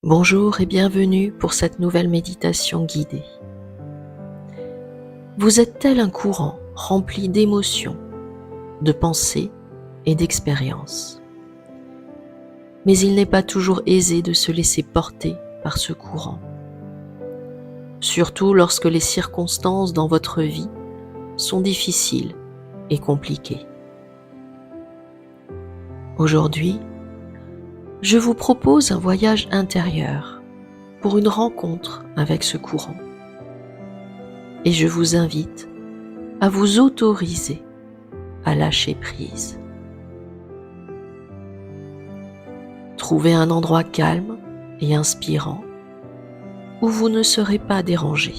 Bonjour et bienvenue pour cette nouvelle méditation guidée. Vous êtes tel un courant rempli d'émotions, de pensées et d'expériences. Mais il n'est pas toujours aisé de se laisser porter par ce courant, surtout lorsque les circonstances dans votre vie sont difficiles et compliquées. Aujourd'hui, je vous propose un voyage intérieur pour une rencontre avec ce courant. Et je vous invite à vous autoriser à lâcher prise. Trouvez un endroit calme et inspirant où vous ne serez pas dérangé.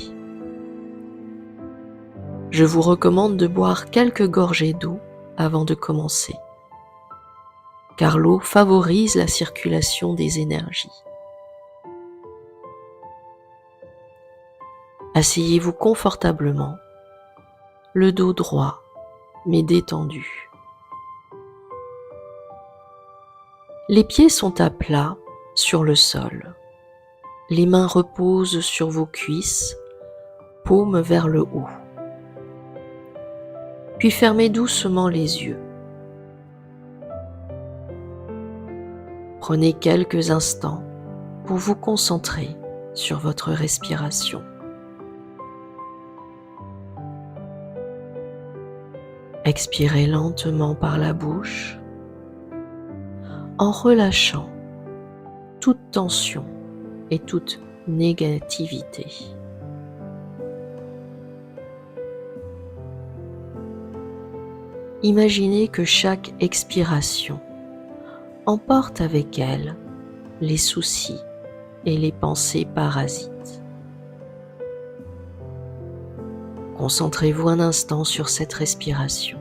Je vous recommande de boire quelques gorgées d'eau avant de commencer, car l'eau favorise la circulation des énergies. Asseyez-vous confortablement, le dos droit mais détendu. Les pieds sont à plat sur le sol. Les mains reposent sur vos cuisses, paumes vers le haut. Puis fermez doucement les yeux. Prenez quelques instants pour vous concentrer sur votre respiration. Expirez lentement par la bouche en relâchant toute tension et toute négativité. Imaginez que chaque expiration emporte avec elle les soucis et les pensées parasites. Concentrez-vous un instant sur cette respiration.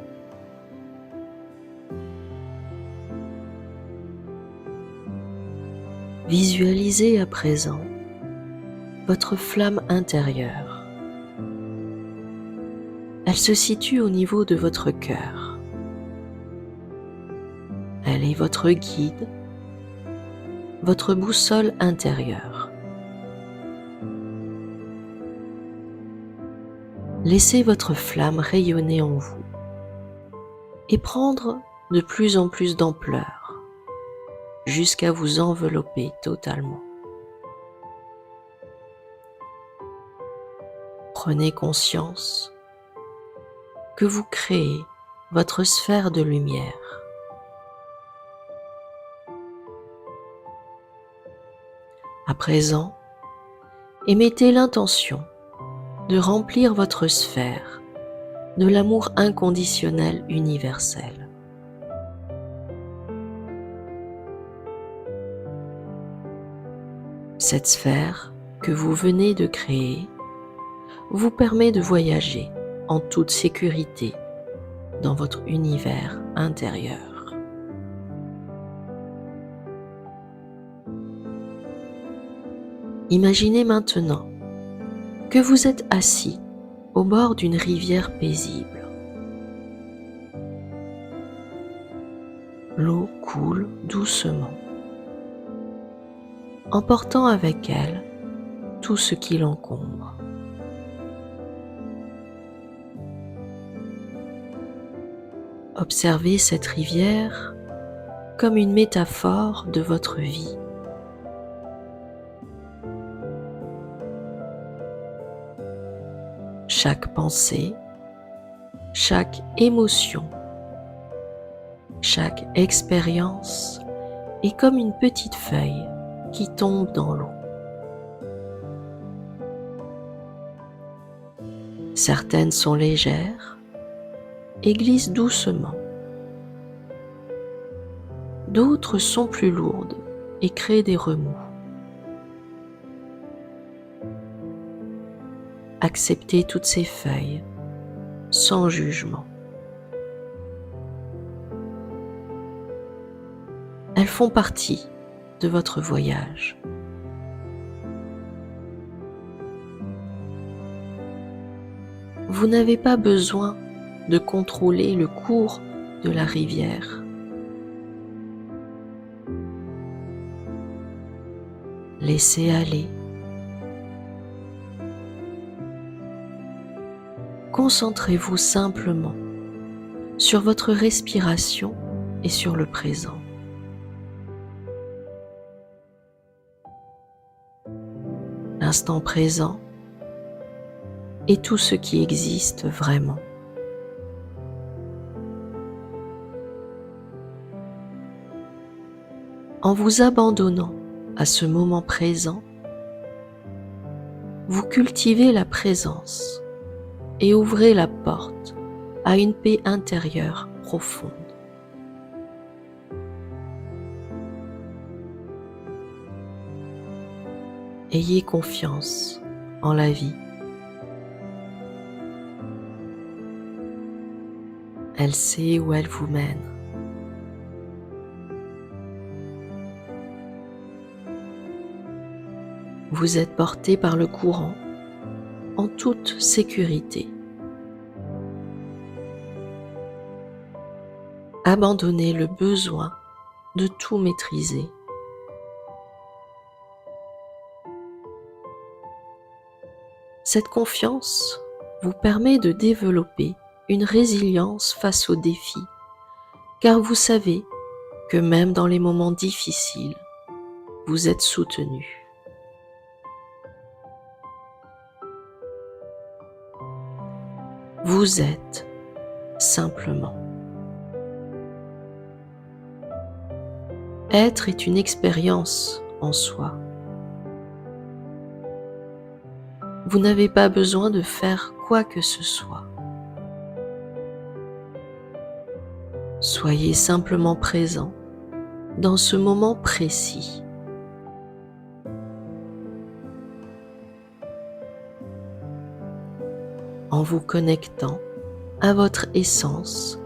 Visualisez à présent votre flamme intérieure. Elle se situe au niveau de votre cœur. Elle est votre guide, votre boussole intérieure. Laissez votre flamme rayonner en vous et prendre de plus en plus d'ampleur jusqu'à vous envelopper totalement. Prenez conscience que vous créez votre sphère de lumière. À présent, émettez l'intention de remplir votre sphère de l'amour inconditionnel universel. Cette sphère que vous venez de créer vous permet de voyager en toute sécurité dans votre univers intérieur. Imaginez maintenant que vous êtes assis au bord d'une rivière paisible. L'eau coule doucement, emportant avec elle tout ce qui l'encombre. Observez cette rivière comme une métaphore de votre vie. Chaque pensée, chaque émotion, chaque expérience est comme une petite feuille qui tombe dans l'eau. Certaines sont légères et glissent doucement. D'autres sont plus lourdes et créent des remous. Acceptez toutes ces feuilles sans jugement. Elles font partie de votre voyage. Vous n'avez pas besoin de contrôler le cours de la rivière. Laissez aller. Concentrez-vous simplement sur votre respiration et sur le présent. L'instant présent est tout ce qui existe vraiment. En vous abandonnant à ce moment présent, vous cultivez la présence et ouvrez la porte à une paix intérieure profonde. Ayez confiance en la vie. Elle sait où elle vous mène. Vous êtes porté par le courant en toute sécurité. Abandonnez le besoin de tout maîtriser. Cette confiance vous permet de développer une résilience face aux défis, car vous savez que même dans les moments difficiles, vous êtes soutenu. Vous êtes simplement. Être est une expérience en soi. Vous n'avez pas besoin de faire quoi que ce soit. Soyez simplement présent dans ce moment précis. En vous connectant à votre essence,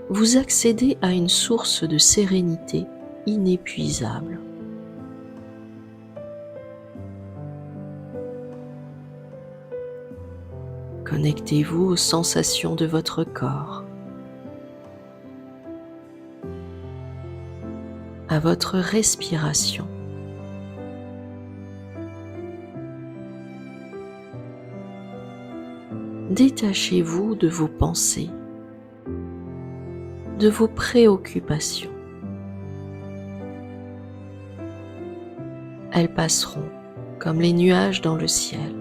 vous accédez à une source de sérénité inépuisable. Connectez-vous aux sensations de votre corps, à votre respiration. Détachez-vous de vos pensées, de vos préoccupations. Elles passeront comme les nuages dans le ciel.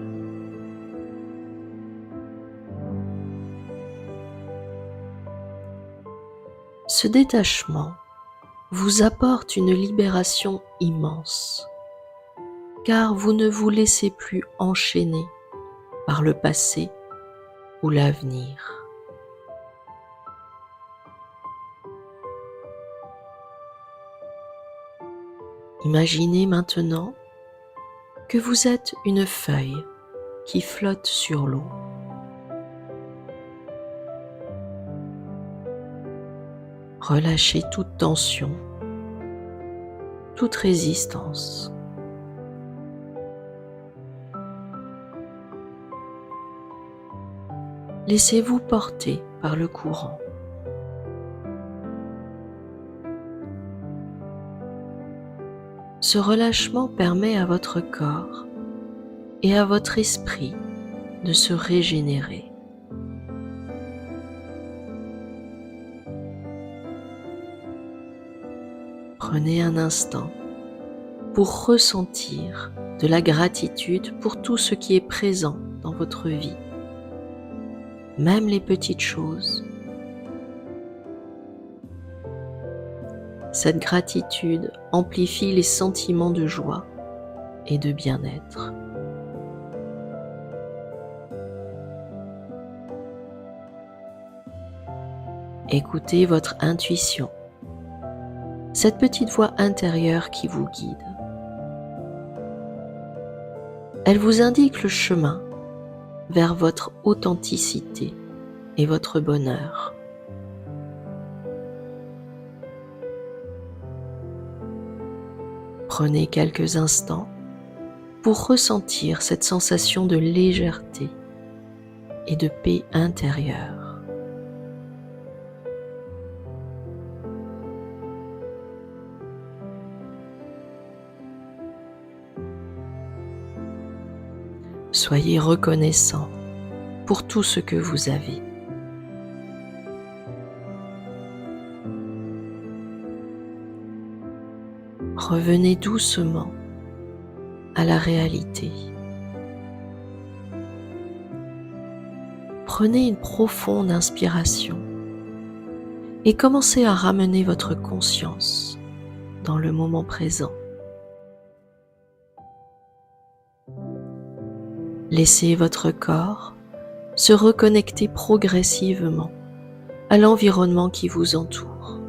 Ce détachement vous apporte une libération immense, car vous ne vous laissez plus enchaîner par le passé ou l'avenir. Imaginez maintenant que vous êtes une feuille qui flotte sur l'eau. Relâchez toute tension, toute résistance. Laissez-vous porter par le courant. Ce relâchement permet à votre corps et à votre esprit de se régénérer. Prenez un instant pour ressentir de la gratitude pour tout ce qui est présent dans votre vie, même les petites choses. Cette gratitude amplifie les sentiments de joie et de bien-être. Écoutez votre intuition, cette petite voix intérieure qui vous guide. Elle vous indique le chemin vers votre authenticité et votre bonheur. Prenez quelques instants pour ressentir cette sensation de légèreté et de paix intérieure. Soyez reconnaissant pour tout ce que vous avez. Revenez doucement à la réalité. Prenez une profonde inspiration et commencez à ramener votre conscience dans le moment présent. Laissez votre corps se reconnecter progressivement à l'environnement qui vous entoure.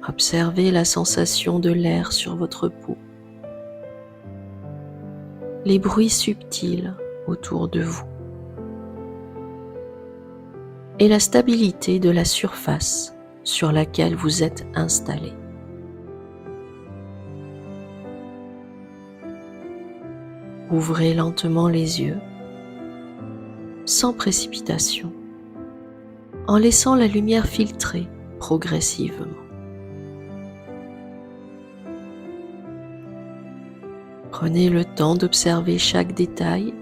Observez la sensation de l'air sur votre peau, les bruits subtils autour de vous et la stabilité de la surface sur laquelle vous êtes installé. Ouvrez lentement les yeux, sans précipitation, en laissant la lumière filtrer progressivement. Prenez le temps d'observer chaque détail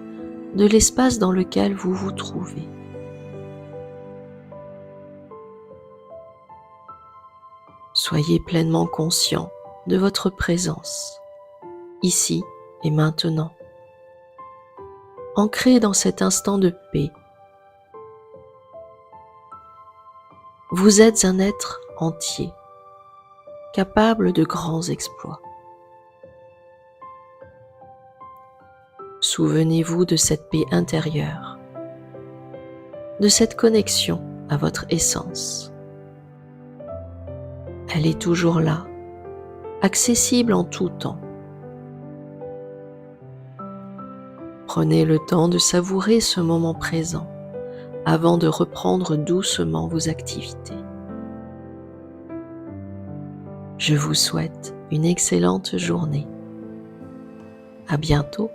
de l'espace dans lequel vous vous trouvez. Soyez pleinement conscient de votre présence, ici et maintenant. Ancré dans cet instant de paix. Vous êtes un être entier, capable de grands exploits. Souvenez-vous de cette paix intérieure, de cette connexion à votre essence. Elle est toujours là, accessible en tout temps. Prenez le temps de savourer ce moment présent avant de reprendre doucement vos activités. Je vous souhaite une excellente journée. À bientôt.